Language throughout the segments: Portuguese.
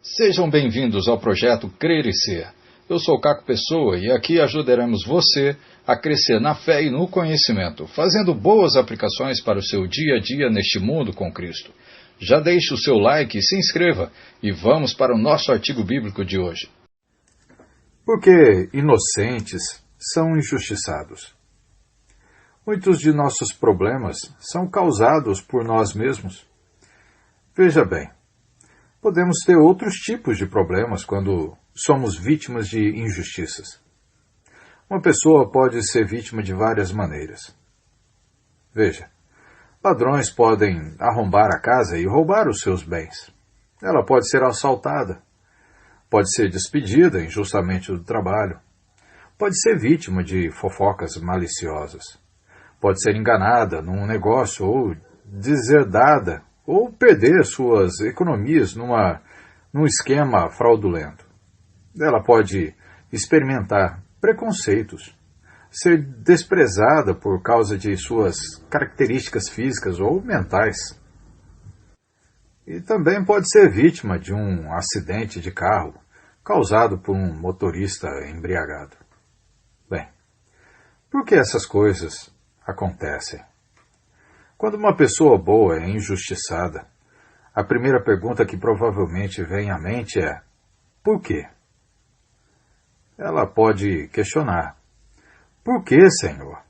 Sejam bem-vindos ao projeto Crer e Ser. Eu sou Caco Pessoa e aqui ajudaremos você a crescer na fé e no conhecimento, fazendo boas aplicações para o seu dia a dia neste mundo com Cristo. Já deixe o seu like e se inscreva, e vamos para o nosso artigo bíblico de hoje. Por que inocentes são injustiçados? Muitos de nossos problemas são causados por nós mesmos. Veja bem, podemos ter outros tipos de problemas quando somos vítimas de injustiças. Uma pessoa pode ser vítima de várias maneiras. Veja, ladrões podem arrombar a casa e roubar os seus bens. Ela pode ser assaltada, pode ser despedida injustamente do trabalho, pode ser vítima de fofocas maliciosas, pode ser enganada num negócio ou deserdada ou perder suas economias num esquema fraudulento. Ela pode experimentar preconceitos, ser desprezada por causa de suas características físicas ou mentais. E também pode ser vítima de um acidente de carro causado por um motorista embriagado. Bem, por que essas coisas acontecem? Quando uma pessoa boa é injustiçada, a primeira pergunta que provavelmente vem à mente é: por quê? Ela pode questionar: por que, Senhor?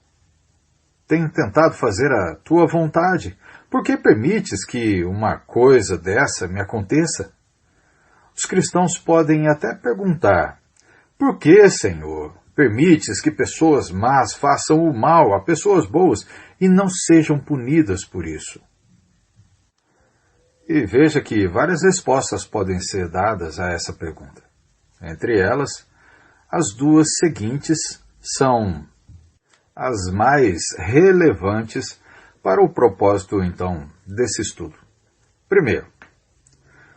Tenho tentado fazer a tua vontade. Por que permites que uma coisa dessa me aconteça? Os cristãos podem até perguntar: por que, Senhor, permites que pessoas más façam o mal a pessoas boas e não sejam punidas por isso? E veja que várias respostas podem ser dadas a essa pergunta. Entre elas, as duas seguintes são as mais relevantes para o propósito, então, desse estudo. Primeiro,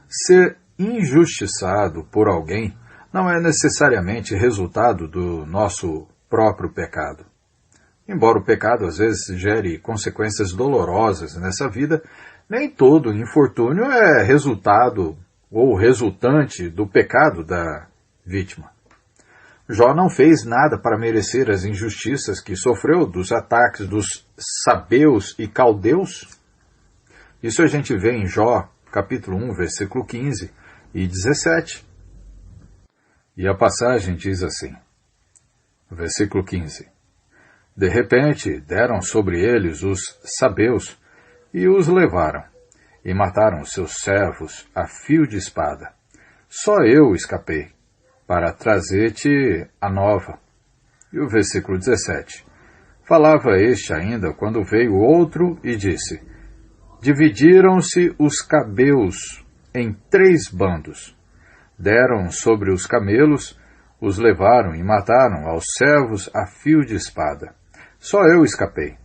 ser injustiçado por alguém não é necessariamente resultado do nosso próprio pecado. Embora o pecado às vezes gere consequências dolorosas nessa vida, nem todo infortúnio é resultado ou resultante do pecado da vítima. Jó não fez nada para merecer as injustiças que sofreu dos ataques dos sabeus e caldeus. Isso a gente vê em Jó, capítulo 1, versículo 15 e 17. E a passagem diz assim, versículo 15: De repente deram sobre eles os sabeus e os levaram, e mataram seus servos a fio de espada. Só eu escapei, para trazer-te a nova. E o versículo 17. Falava este ainda quando veio outro e disse: Dividiram-se os cabeus em 3 bandos. Deram sobre os camelos, os levaram e mataram aos servos a fio de espada. Só eu escapei,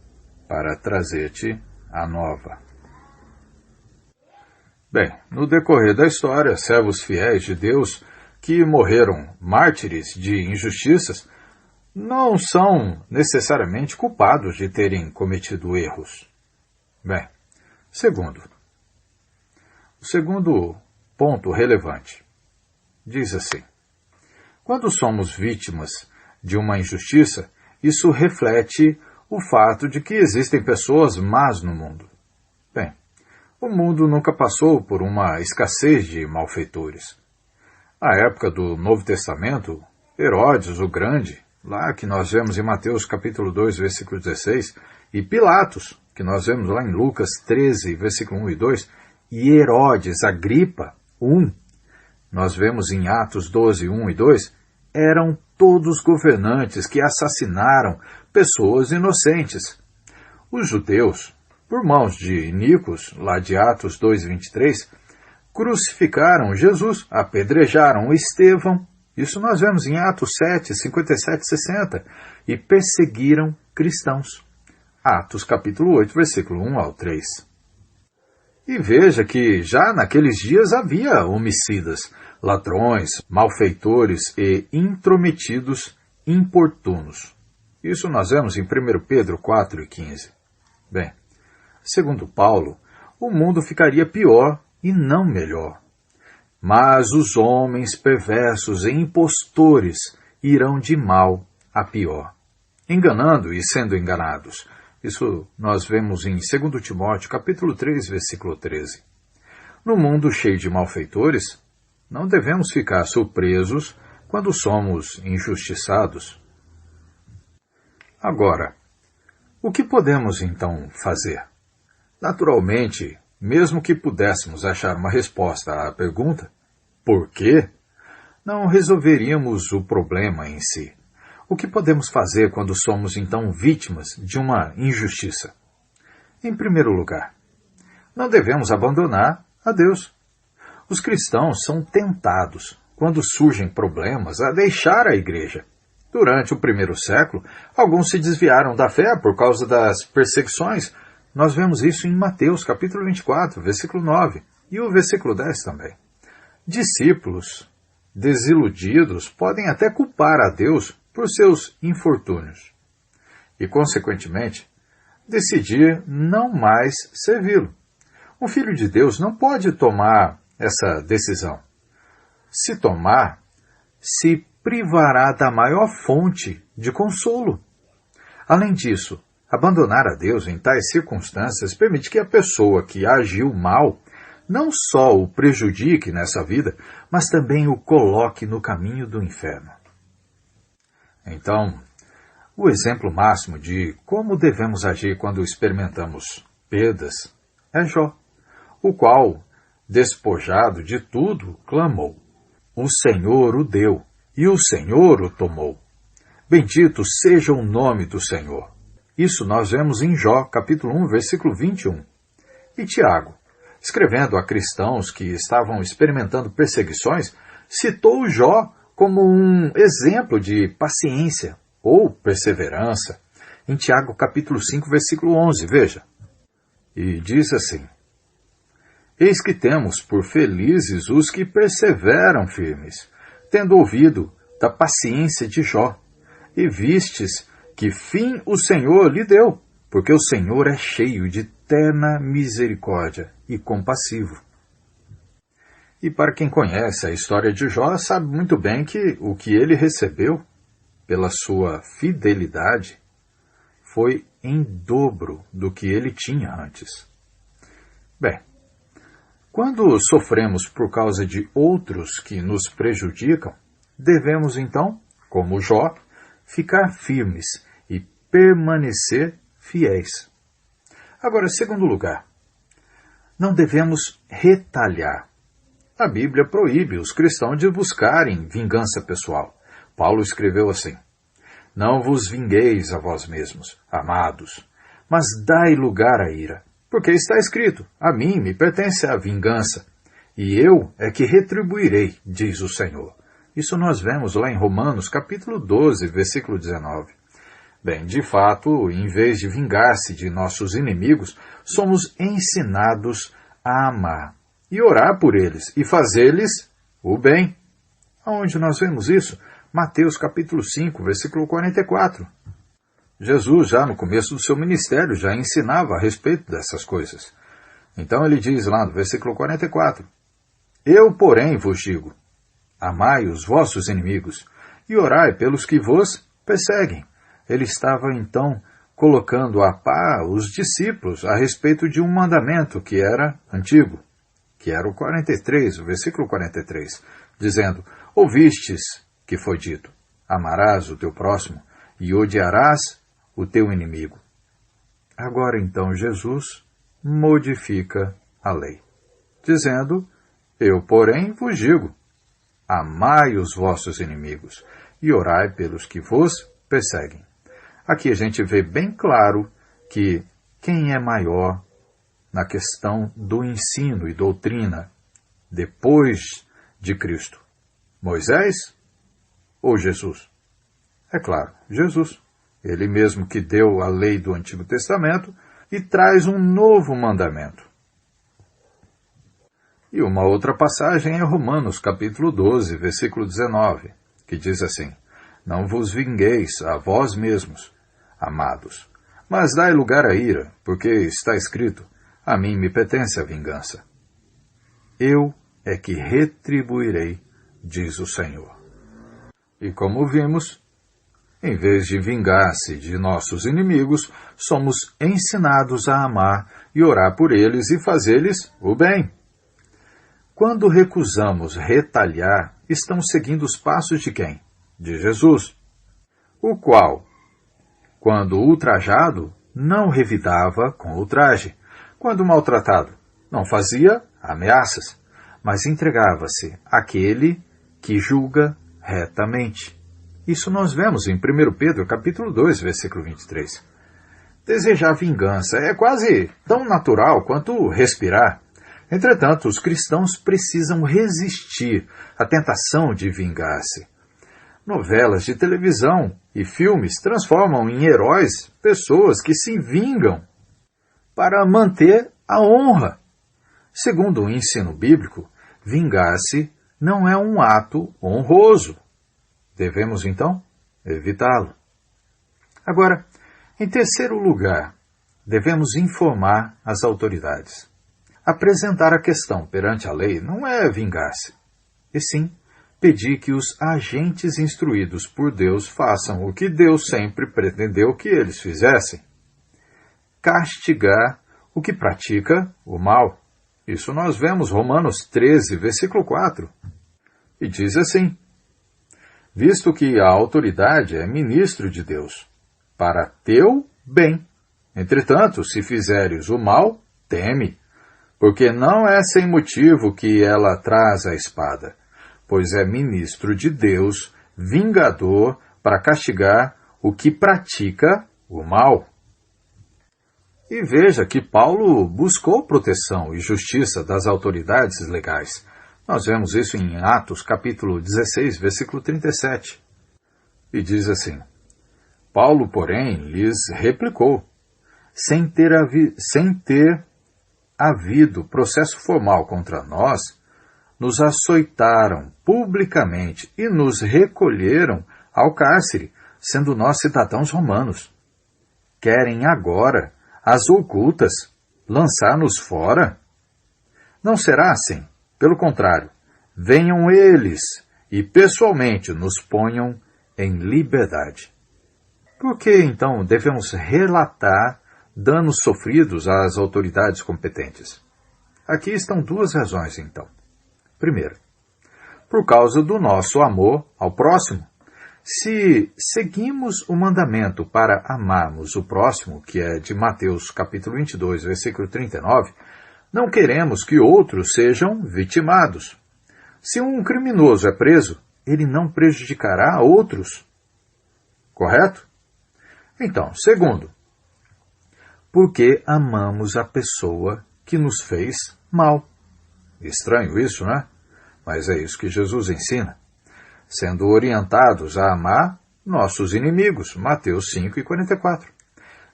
para trazer-te a nova. Bem, no decorrer da história, servos fiéis de Deus que morreram mártires de injustiças não são necessariamente culpados de terem cometido erros. Bem, o segundo ponto relevante diz assim: quando somos vítimas de uma injustiça, isso reflete o fato de que existem pessoas más no mundo. Bem, o mundo nunca passou por uma escassez de malfeitores. Na época do Novo Testamento, Herodes o Grande, lá que nós vemos em Mateus capítulo 2, versículo 16, e Pilatos, que nós vemos lá em Lucas 13, versículo 1 e 2, e Herodes Agripa 1, nós vemos em Atos 12, 1 e 2, eram todos governantes que assassinaram pessoas inocentes. Os judeus, por mãos de Nicos, lá de Atos 2, 23, crucificaram Jesus, apedrejaram Estevão, isso nós vemos em Atos 7, 57 e 60, e perseguiram cristãos. Atos capítulo 8, versículo 1 ao 3. E veja que já naqueles dias havia homicidas, ladrões, malfeitores e intrometidos importunos. Isso nós vemos em 1 Pedro 4 e 15. Bem, segundo Paulo, o mundo ficaria pior e não melhor. Mas os homens perversos e impostores irão de mal a pior, enganando e sendo enganados. Isso nós vemos em 2 Timóteo, capítulo 3, versículo 13. No mundo cheio de malfeitores, não devemos ficar surpresos quando somos injustiçados. Agora, o que podemos então fazer? Naturalmente, mesmo que pudéssemos achar uma resposta à pergunta, por quê? Não resolveríamos o problema em si. O que podemos fazer quando somos então vítimas de uma injustiça? Em primeiro lugar, não devemos abandonar a Deus. Os cristãos são tentados, quando surgem problemas, a deixar a igreja. Durante o primeiro século, alguns se desviaram da fé por causa das perseguições. Nós vemos isso em Mateus, capítulo 24, versículo 9, e o versículo 10 também. Discípulos desiludidos podem até culpar a Deus por seus infortúnios e, consequentemente, decidir não mais servi-lo. Um filho de Deus não pode tomar essa decisão. Se tomar, se privará da maior fonte de consolo. Além disso, abandonar a Deus em tais circunstâncias permite que a pessoa que agiu mal não só o prejudique nessa vida, mas também o coloque no caminho do inferno. Então, o exemplo máximo de como devemos agir quando experimentamos perdas é Jó, o qual, despojado de tudo, clamou: "O Senhor o deu, e o Senhor o tomou. Bendito seja o nome do Senhor." Isso nós vemos em Jó, capítulo 1, versículo 21. E Tiago, escrevendo a cristãos que estavam experimentando perseguições, citou Jó como um exemplo de paciência ou perseverança. Em Tiago, capítulo 5, versículo 11, veja. E diz assim: "Eis que temos por felizes os que perseveram firmes, tendo ouvido da paciência de Jó, e vistes que fim o Senhor lhe deu, porque o Senhor é cheio de terna misericórdia e compassivo." E para quem conhece a história de Jó, sabe muito bem que o que ele recebeu pela sua fidelidade foi em dobro do que ele tinha antes. Bem, quando sofremos por causa de outros que nos prejudicam, devemos então, como Jó, ficar firmes e permanecer fiéis. Agora, segundo lugar, não devemos retalhar. A Bíblia proíbe os cristãos de buscarem vingança pessoal. Paulo escreveu assim: "Não vos vingueis a vós mesmos, amados, mas dai lugar à ira, porque está escrito: a mim me pertence a vingança, e eu é que retribuirei, diz o Senhor." Isso nós vemos lá em Romanos, capítulo 12, versículo 19. Bem, de fato, em vez de vingar-se de nossos inimigos, somos ensinados a amar e orar por eles e fazer-lhes o bem. Aonde nós vemos isso? Mateus capítulo 5, versículo 44. Jesus, já no começo do seu ministério, já ensinava a respeito dessas coisas. Então ele diz lá no versículo 44, "Eu, porém, vos digo, amai os vossos inimigos e orai pelos que vos perseguem." Ele estava, então, colocando a par os discípulos a respeito de um mandamento que era antigo, que era o 43, o versículo 43, dizendo: "Ouvistes que foi dito, amarás o teu próximo e odiarás o teu inimigo." Agora, então, Jesus modifica a lei, dizendo: "Eu, porém, vos digo, amai os vossos inimigos e orai pelos que vos perseguem." Aqui a gente vê bem claro que quem é maior na questão do ensino e doutrina depois de Cristo? Moisés ou Jesus? É claro, Jesus. Ele mesmo que deu a lei do Antigo Testamento e traz um novo mandamento. E uma outra passagem é Romanos, capítulo 12, versículo 19, que diz assim: "Não vos vingueis a vós mesmos, amados, mas dai lugar à ira, porque está escrito: a mim me pertence a vingança. Eu é que retribuirei, diz o Senhor. E como vimos, em vez de vingar-se de nossos inimigos, somos ensinados a amar e orar por eles e fazer-lhes o bem. Quando recusamos retaliar, estamos seguindo os passos de quem? De Jesus, o qual, quando ultrajado, não revidava com ultraje, quando maltratado, não fazia ameaças, mas entregava-se àquele que julga retamente. Isso nós vemos em 1 Pedro, capítulo 2, versículo 23. Desejar vingança é quase tão natural quanto respirar. Entretanto, os cristãos precisam resistir à tentação de vingar-se. Novelas de televisão e filmes transformam em heróis pessoas que se vingam para manter a honra. Segundo o ensino bíblico, vingar-se não é um ato honroso. Devemos, então, evitá-lo. Agora, em terceiro lugar, devemos informar as autoridades. Apresentar a questão perante a lei não é vingar-se, e sim pedir que os agentes instruídos por Deus façam o que Deus sempre pretendeu que eles fizessem. Castigar o que pratica o mal. Isso nós vemos Romanos 13, versículo 4. E diz assim: visto que a autoridade é ministro de Deus, para teu bem. Entretanto, se fizeres o mal, teme, porque não é sem motivo que ela traz a espada, pois é ministro de Deus, vingador, para castigar o que pratica o mal. E veja que Paulo buscou proteção e justiça das autoridades legais. Nós vemos isso em Atos, capítulo 16, versículo 37. E diz assim: Paulo, porém, lhes replicou, sem ter havido processo formal contra nós, nos açoitaram publicamente e nos recolheram ao cárcere, sendo nós cidadãos romanos. Querem agora, às ocultas, lançar-nos fora? Não será assim. Pelo contrário, venham eles e pessoalmente nos ponham em liberdade. Por que, então, devemos relatar danos sofridos às autoridades competentes? Aqui estão duas razões, então. Primeiro, por causa do nosso amor ao próximo. Se seguimos o mandamento para amarmos o próximo, que é de Mateus capítulo 22, versículo 39, não queremos que outros sejam vitimados. Se um criminoso é preso, ele não prejudicará outros. Correto? Então, segundo, porque amamos a pessoa que nos fez mal. Estranho isso, né? Mas é isso que Jesus ensina. Sendo orientados a amar nossos inimigos. Mateus 5:44.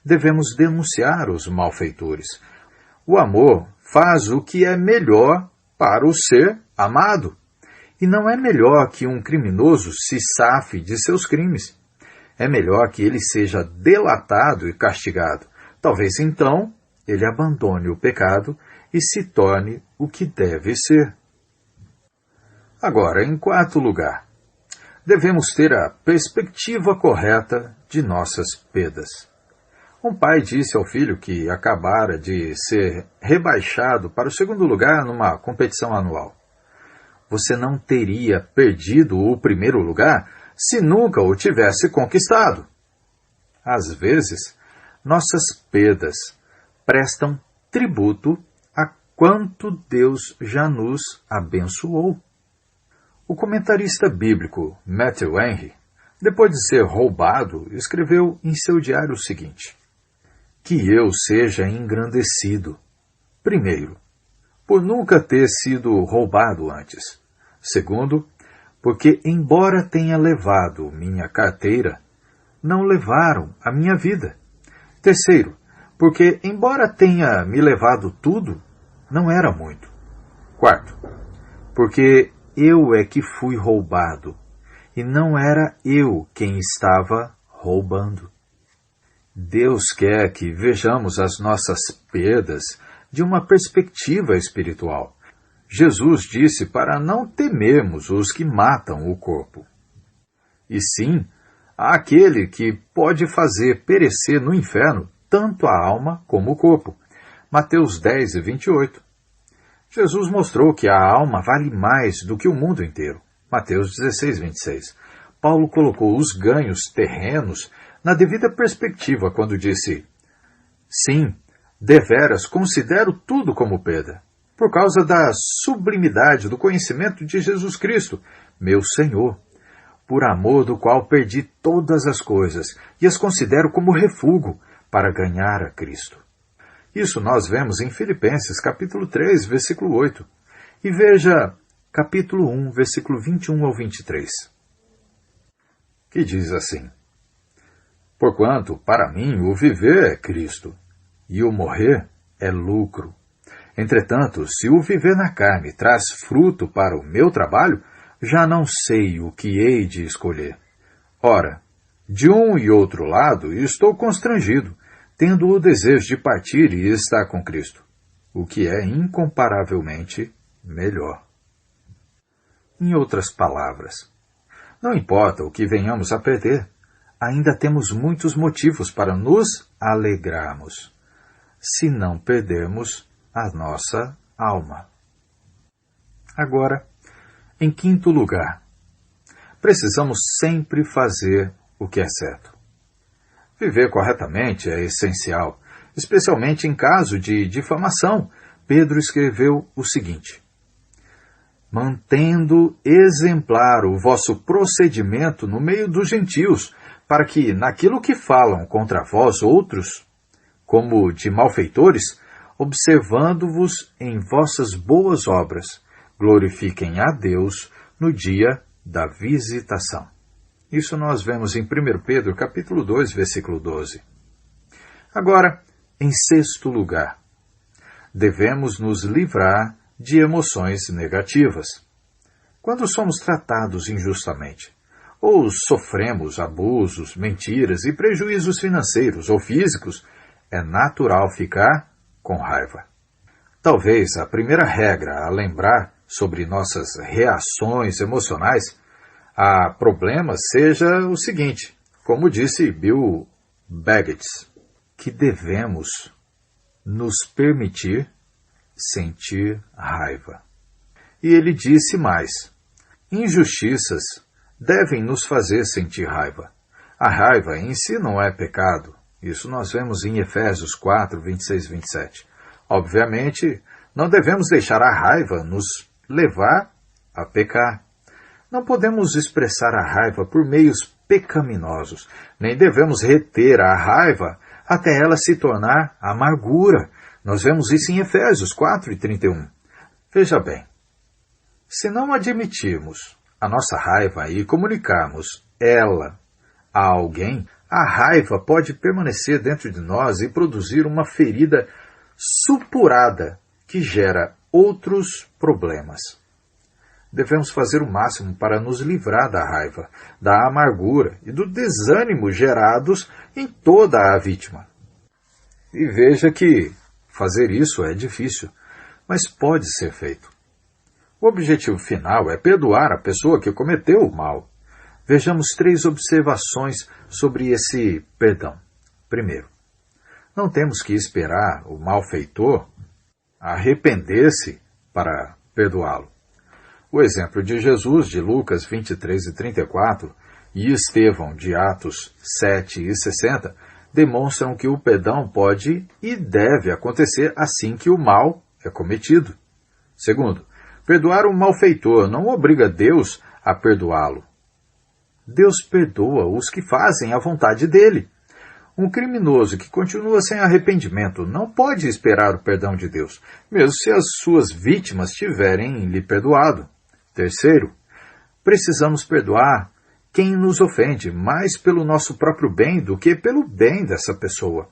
Devemos denunciar os malfeitores. O amor faz o que é melhor para o ser amado. E não é melhor que um criminoso se safe de seus crimes. É melhor que ele seja delatado e castigado. Talvez então ele abandone o pecado e se torne o que deve ser. Agora, em quarto lugar, devemos ter a perspectiva correta de nossas perdas. Um pai disse ao filho que acabara de ser rebaixado para o segundo lugar numa competição anual: você não teria perdido o primeiro lugar se nunca o tivesse conquistado. Às vezes, nossas perdas prestam tributo a quanto Deus já nos abençoou. O comentarista bíblico Matthew Henry, depois de ser roubado, escreveu em seu diário o seguinte: que eu seja engrandecido, primeiro, por nunca ter sido roubado antes. Segundo, porque, embora tenha levado minha carteira, não levaram a minha vida. Terceiro, porque, embora tenha me levado tudo, não era muito. Quarto, porque eu é que fui roubado, e não era eu quem estava roubando. Deus quer que vejamos as nossas perdas de uma perspectiva espiritual. Jesus disse para não temermos os que matam o corpo, e sim àquele que pode fazer perecer no inferno tanto a alma como o corpo. Mateus 10 e 28. Jesus mostrou que a alma vale mais do que o mundo inteiro. Mateus 16, 26. Paulo colocou os ganhos terrenos na devida perspectiva quando disse: sim, deveras considero tudo como perda, por causa da sublimidade do conhecimento de Jesus Cristo, meu Senhor, por amor do qual perdi todas as coisas e as considero como refúgio para ganhar a Cristo. Isso nós vemos em Filipenses, capítulo 3, versículo 8. E veja capítulo 1, versículo 21 ao 23. Que diz assim: porquanto, para mim, o viver é Cristo, e o morrer é lucro. Entretanto, se o viver na carne traz fruto para o meu trabalho, já não sei o que hei de escolher. Ora, de um e outro lado estou constrangido, tendo o desejo de partir e estar com Cristo, o que é incomparavelmente melhor. Em outras palavras, não importa o que venhamos a perder, ainda temos muitos motivos para nos alegrarmos, se não perdermos a nossa alma. Agora, em quinto lugar, precisamos sempre fazer o que é certo. Viver corretamente é essencial, especialmente em caso de difamação. Pedro escreveu o seguinte: mantendo exemplar o vosso procedimento no meio dos gentios, para que, naquilo que falam contra vós outros, como de malfeitores, observando-vos em vossas boas obras, glorifiquem a Deus no dia da visitação. Isso nós vemos em 1 Pedro, capítulo 2, versículo 12. Agora, em sexto lugar, devemos nos livrar de emoções negativas. Quando somos tratados injustamente, ou sofremos abusos, mentiras e prejuízos financeiros ou físicos, é natural ficar com raiva. Talvez a primeira regra a lembrar sobre nossas reações emocionais a problemas seja o seguinte, como disse Bill Baggett, que devemos nos permitir sentir raiva. E ele disse mais: injustiças devem nos fazer sentir raiva. A raiva em si não é pecado. Isso nós vemos em Efésios 4, 26 e 27. Obviamente, não devemos deixar a raiva nos levar a pecar. Não podemos expressar a raiva por meios pecaminosos, nem devemos reter a raiva até ela se tornar amargura. Nós vemos isso em Efésios 4 e 31. Veja bem, se não admitirmos a nossa raiva e comunicarmos ela a alguém, a raiva pode permanecer dentro de nós e produzir uma ferida supurada que gera outros problemas. Devemos fazer o máximo para nos livrar da raiva, da amargura e do desânimo gerados em toda a vítima. E veja que fazer isso é difícil, mas pode ser feito. O objetivo final é perdoar a pessoa que cometeu o mal. Vejamos 3 observações sobre esse perdão. Primeiro, não temos que esperar o malfeitor arrepender-se para perdoá-lo. O exemplo de Jesus, de Lucas 23 e 34, e Estevão, de Atos 7 e 60, demonstram que o perdão pode e deve acontecer assim que o mal é cometido. Segundo, perdoar o malfeitor não obriga Deus a perdoá-lo. Deus perdoa os que fazem a vontade dele. Um criminoso que continua sem arrependimento não pode esperar o perdão de Deus, mesmo se as suas vítimas tiverem lhe perdoado. Terceiro, precisamos perdoar quem nos ofende, mais pelo nosso próprio bem do que pelo bem dessa pessoa.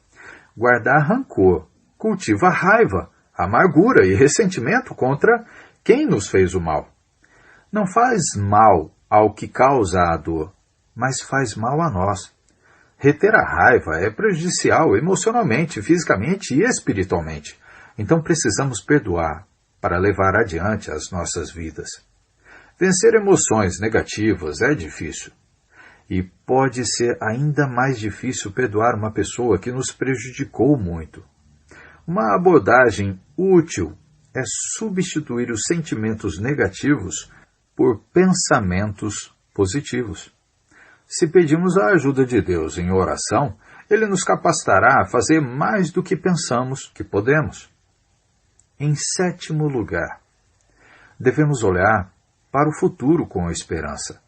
Guardar rancor cultiva raiva, amargura e ressentimento contra quem nos fez o mal. Não faz mal ao que causa a dor, mas faz mal a nós. Reter a raiva é prejudicial emocionalmente, fisicamente e espiritualmente. Então precisamos perdoar para levar adiante as nossas vidas. Vencer emoções negativas é difícil. E pode ser ainda mais difícil perdoar uma pessoa que nos prejudicou muito. Uma abordagem útil é substituir os sentimentos negativos por pensamentos positivos. Se pedimos a ajuda de Deus em oração, Ele nos capacitará a fazer mais do que pensamos que podemos. Em sétimo lugar, devemos olhar para o futuro com esperança.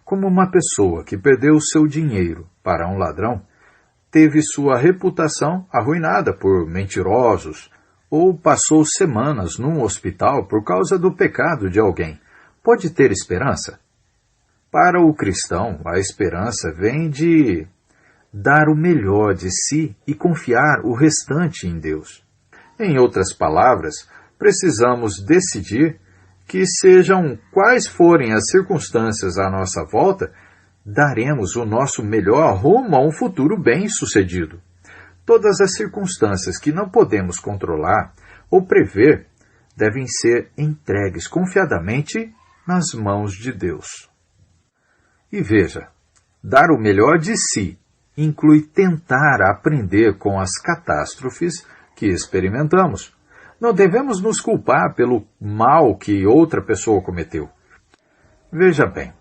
Como uma pessoa que perdeu seu dinheiro para um ladrão, teve sua reputação arruinada por mentirosos, ou passou semanas num hospital por causa do pecado de alguém, pode ter esperança? Para o cristão, a esperança vem de dar o melhor de si e confiar o restante em Deus. Em outras palavras, precisamos decidir que, sejam quais forem as circunstâncias à nossa volta, daremos o nosso melhor rumo a um futuro bem-sucedido. Todas as circunstâncias que não podemos controlar ou prever devem ser entregues confiadamente nas mãos de Deus. E veja, dar o melhor de si inclui tentar aprender com as catástrofes que experimentamos. Não devemos nos culpar pelo mal que outra pessoa cometeu. Veja bem,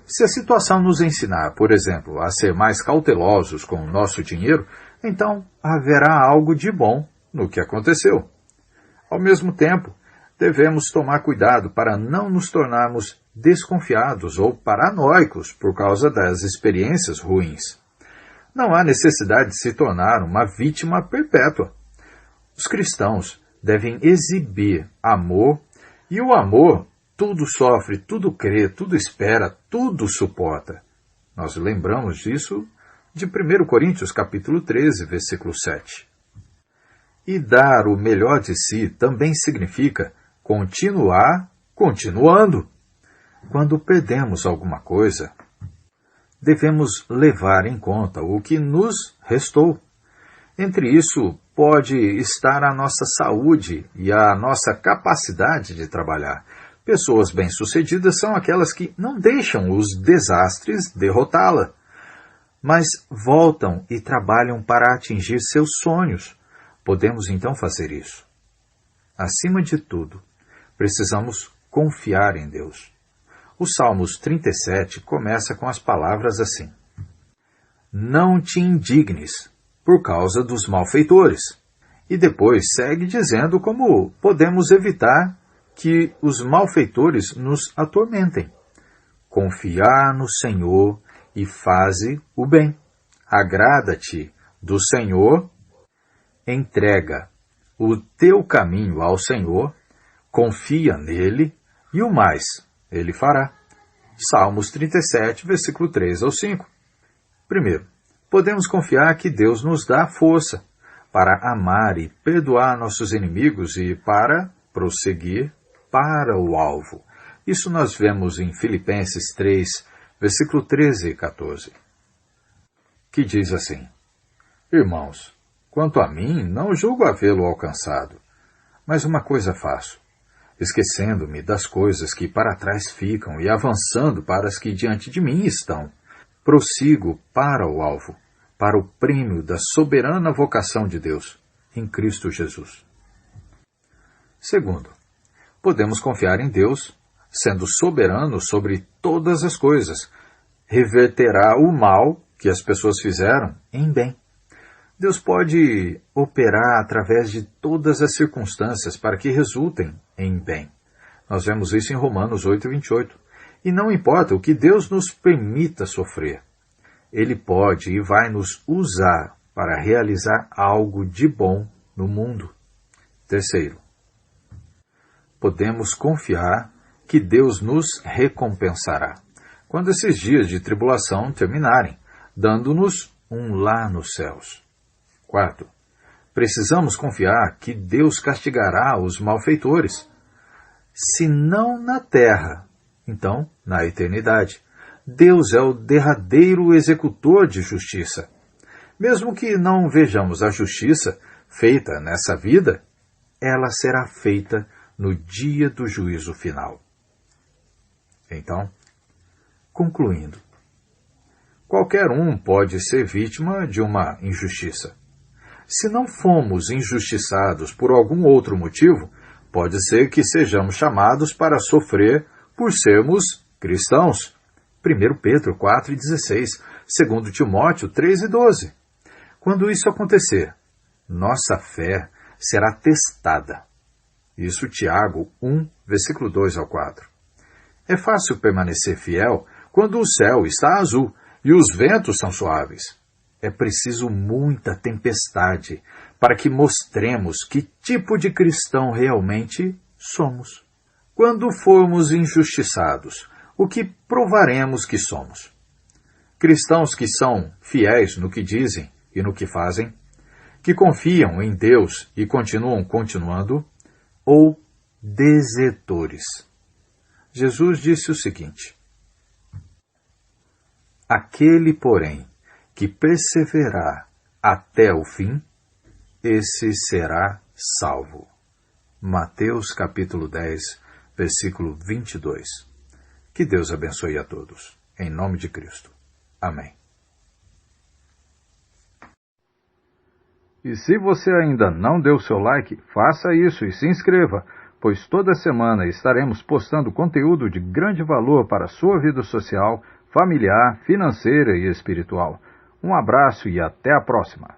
se a situação nos ensinar, por exemplo, a ser mais cautelosos com o nosso dinheiro, então haverá algo de bom no que aconteceu. Ao mesmo tempo, devemos tomar cuidado para não nos tornarmos desconfiados ou paranoicos por causa das experiências ruins. Não há necessidade de se tornar uma vítima perpétua. Os cristãos devem exibir amor, e o amor tudo sofre, tudo crê, tudo espera, tudo suporta. Nós lembramos disso de 1 Coríntios capítulo 13, versículo 7. E dar o melhor de si também significa continuar continuando. Quando perdemos alguma coisa, devemos levar em conta o que nos restou. Entre isso, pode estar a nossa saúde e a nossa capacidade de trabalhar. Pessoas bem-sucedidas são aquelas que não deixam os desastres derrotá-la, mas voltam e trabalham para atingir seus sonhos. Podemos então fazer isso. Acima de tudo, precisamos confiar em Deus. O Salmos 37 começa com as palavras assim: Não te indignes por causa dos malfeitores. E depois segue dizendo como podemos evitar que os malfeitores nos atormentem. Confiar no Senhor e faze o bem. Agrada-te do Senhor, entrega o teu caminho ao Senhor, confia nele e o mais ele fará. Salmos 37, versículo 3 ao 5. Primeiro, podemos confiar que Deus nos dá força para amar e perdoar nossos inimigos e para prosseguir para o alvo. Isso nós vemos em Filipenses 3, versículo 13 e 14, que diz assim: Irmãos, quanto a mim, não julgo havê-lo alcançado, mas uma coisa faço, esquecendo-me das coisas que para trás ficam e avançando para as que diante de mim estão, prossigo para o alvo, para o prêmio da soberana vocação de Deus, em Cristo Jesus. Segundo, podemos confiar em Deus, sendo soberano sobre todas as coisas, reverterá o mal que as pessoas fizeram em bem. Deus pode operar através de todas as circunstâncias para que resultem em bem. Nós vemos isso em Romanos 8, 28. E não importa o que Deus nos permita sofrer, Ele pode e vai nos usar para realizar algo de bom no mundo. Terceiro, podemos confiar que Deus nos recompensará quando esses dias de tribulação terminarem, dando-nos um lar nos céus. Quarto, precisamos confiar que Deus castigará os malfeitores, se não na terra, então na eternidade. Deus é o derradeiro executor de justiça. Mesmo que não vejamos a justiça feita nessa vida, ela será feita no dia do juízo final. Então, concluindo, qualquer um pode ser vítima de uma injustiça. Se não fomos injustiçados por algum outro motivo, pode ser que sejamos chamados para sofrer por sermos cristãos. 1 Pedro 4,16, 2 Timóteo 3,12. Quando isso acontecer, nossa fé será testada. Isso Tiago 1, versículo 2 ao 4. É fácil permanecer fiel quando o céu está azul e os ventos são suaves. É preciso muita tempestade para que mostremos que tipo de cristão realmente somos. Quando formos injustiçados, o que provaremos que somos? Cristãos que são fiéis no que dizem e no que fazem, que confiam em Deus e continuando, ou desertores? Jesus disse o seguinte: aquele, porém, que perseverar até o fim, esse será salvo. Mateus capítulo 10, versículo 22. Que Deus abençoe a todos. Em nome de Cristo. Amém. E se você ainda não deu seu like, faça isso e se inscreva, pois toda semana estaremos postando conteúdo de grande valor para a sua vida social, familiar, financeira e espiritual. Um abraço e até a próxima!